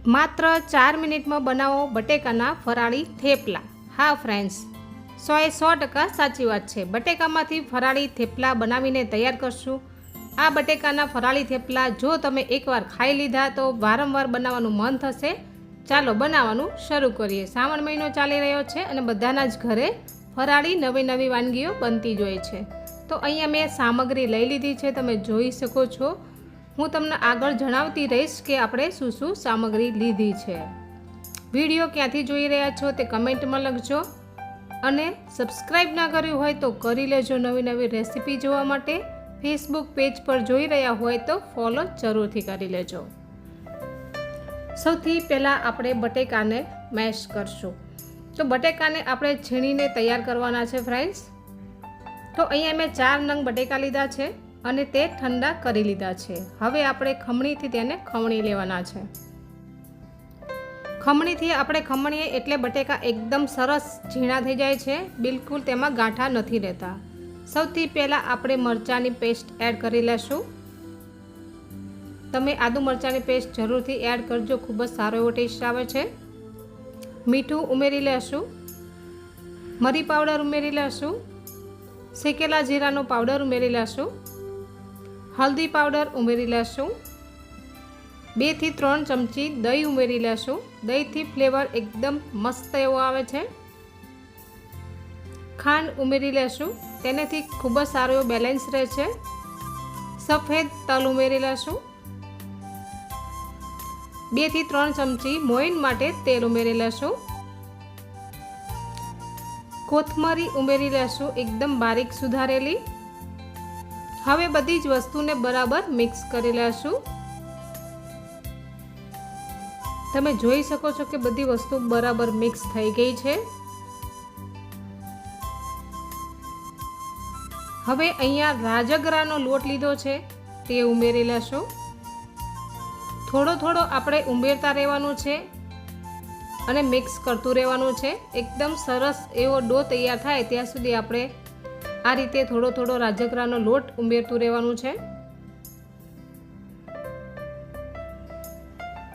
માત્ર 4 મિનિટમાં બનાવો બટેકાના ફરાળી થેપલા। હા ફ્રેન્ડ્સ, 100% સાચી વાત છે। બટેકામાંથી ફરાળી થેપલા બનાવીને તૈયાર કરશું। આ બટેકાના ફરાળી થેપલા જો તમે એકવાર ખાઈ લીધા તો વારંવાર બનાવવાનું મન થશે। ચાલો બનાવવાનું શરૂ કરીએ। શ્રાવણ મહિનો ચાલી રહ્યો છે અને બધાના જ ઘરે ફરાળી નવી નવી વાનગીઓ બનતી જ હોય છે। તો અહીંયા મેં સામગ્રી લઈ લીધી છે, તમે જોઈ શકો છો। હું તમને આગળ જણાવતી રહીશ કે આપણે શું શું સામગ્રી લીધી છે। વિડીયો ક્યાંથી જોઈ રહ્યા છો તે કમેન્ટમાં લખજો અને સબસ્ક્રાઈબ ના કર્યું હોય તો કરી લેજો નવી નવી રેસીપી જોવા માટે। ફેસબુક પેજ પર જોઈ રહ્યા હોય તો ફોલો જરૂરથી કરી લેજો। સૌથી પહેલાં આપણે બટેકાને મેશ કરશું। તો બટેકાને આપણે છીણીને તૈયાર કરવાના છે ફ્રેન્ડ્સ। તો અહીંયા મેં 4 નંગ બટેકા લીધા છે અને તે ઠંડા કરી લીધા છે। હવે આપણે ખમણીથી તેને ખમણી લેવાના છે। ખમણીથી આપણે ખમણીએ એટલે બટેકા એકદમ સરસ ઝીણા થઈ જાય છે, બિલકુલ તેમાં ગાંઠા નથી રહેતા। સૌથી પહેલાં આપણે મરચાંની પેસ્ટ એડ કરી લેશું। તમે આદુ મરચાંની પેસ્ટ જરૂરથી એડ કરજો, ખૂબ જ સારો એવો ટેસ્ટ આવે છે। મીઠું ઉમેરી લેશું, મરી પાવડર ઉમેરી લેશું, શેકેલા જીરાનો પાવડર ઉમેરી લેશું, હલ્દી પાવડર ઉમેરી લેશું, 2 થી 3 ચમચી દહીં ઉમેરી લેશું। દહીંથી ફ્લેવર એકદમ મસ્ત એવો આવે છે। ખાંડ ઉમેરી લેશું, તેનાથી ખૂબ જ સારો એવો બેલેન્સ રહે છે। સફેદ તલ ઉમેરી લેશું, 2 થી 3 ચમચી મોઈન માટે તેલ ઉમેરી લેશું, કોથમરી ઉમેરી લેશું એકદમ બારીક સુધારેલી। હવે બધી જ વસ્તુને બરાબર મિક્સ કરી લેશું। તમે જોઈ શકો છો કે બધી વસ્તુ બરાબર મિક્સ થઈ ગઈ છે। હવે અહીંયા રાજગરાનો લોટ લીધો છે તે ઉમેરી લેશું। થોડો થોડો આપણે ઉમેરતા રહેવાનું છે અને મિક્સ કરતું રહેવાનું છે। એકદમ સરસ એવો ડો તૈયાર થાય ત્યાં સુધી આપણે આ રીતે થોડો થોડો રાજગરાનો લોટ ઉમેરતું રહેવાનું છે।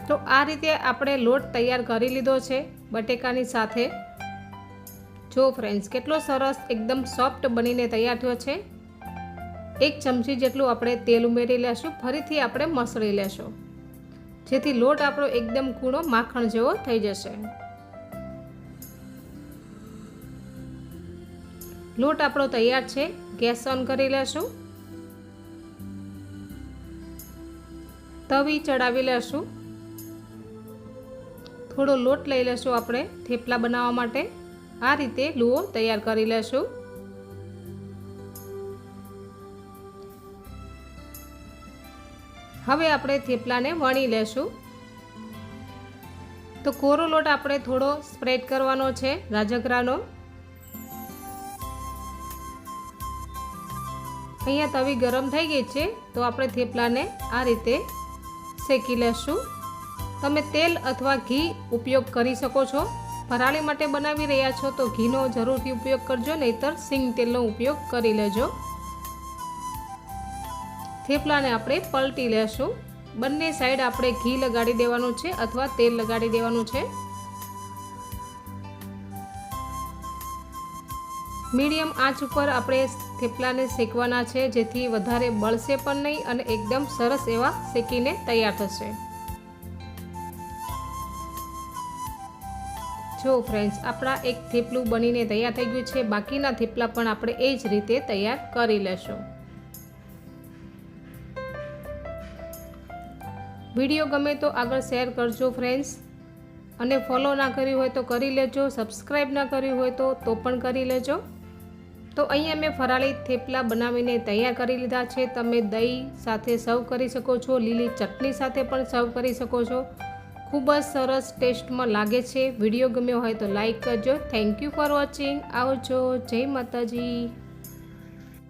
તો આ રીતે આપણે લોટ તૈયાર કરી લીધો છે બટેકાની સાથે। જો ફ્રેન્ડ્સ કેટલો સરસ એકદમ સોફ્ટ બનીને તૈયાર થયો છે। 1 ચમચી જેટલું આપણે તેલ ઉમેરી લેશું, ફરીથી આપણે મસળી લેશું જેથી લોટ આપણો એકદમ કૂણો માખણ જેવો થઈ જશે। લોટ આપણો તૈયાર છે, ગેસ ઓન કરી લેશું, તવી ચડાવી લેશું, થોડો લોટ લઈ લેશું આપણે થેપલા બનાવવા માટે। આ રીતે લુઓ તૈયાર કરી લેશું। હવે આપણે થેપલાને વણી લેશું। તો કોરો લોટ આપણે થોડો સ્પ્રેડ કરવાનો છે રાજગરાનો। અહીંયા તવી ગરમ થઈ ગઈ છે તો આપણે થેપલાને આ રીતે શેકી લેશું। તમે તેલ અથવા ઘી ઉપયોગ કરી શકો છો। ફરાળી માટે બનાવી રહ્યા છો તો ઘીનો જરૂરથી ઉપયોગ કરજો, નહીંતર સિંગ તેલનો ઉપયોગ કરી લેજો। થેપલાને આપણે પલટી લેશું। બંને સાઈડ આપણે ઘી લગાડી દેવાનું છે અથવા તેલ લગાડી દેવાનું છે। મીડિયમ આંચ ઉપર આપણે થેપલાને શેકવાના છે જેથી વધારે બળશે પણ નહીં અને એકદમ સરસ એવા શેકીને તૈયાર થશે। જો ફ્રેન્ડ્સ આપણા એક થેપલું બનીને તૈયાર થઈ ગયું છે, બાકીના થેપલા પણ આપણે એ જ રીતે તૈયાર કરી લેશું। વિડીયો ગમે તો આગળ શેર કરજો ફ્રેન્ડ્સ, અને ફોલો ના કર્યું હોય તો કરી લેજો, સબસ્ક્રાઈબ ના કર્યું હોય તો પણ કરી લેજો। તો અહીંયા મેં ફરાળી થેપલા બનાવીને તૈયાર કરી લીધા છે। તમે દહીં સાથે સર્વ કરી શકો છો, લીલી ચટણી સાથે પણ સર્વ કરી શકો છો। ખૂબ જ સરસ ટેસ્ટમાં લાગે છે। વિડીયો ગમ્યો હોય તો લાઈક કરજો। Thank you for watching. આવજો, જય માતાજી।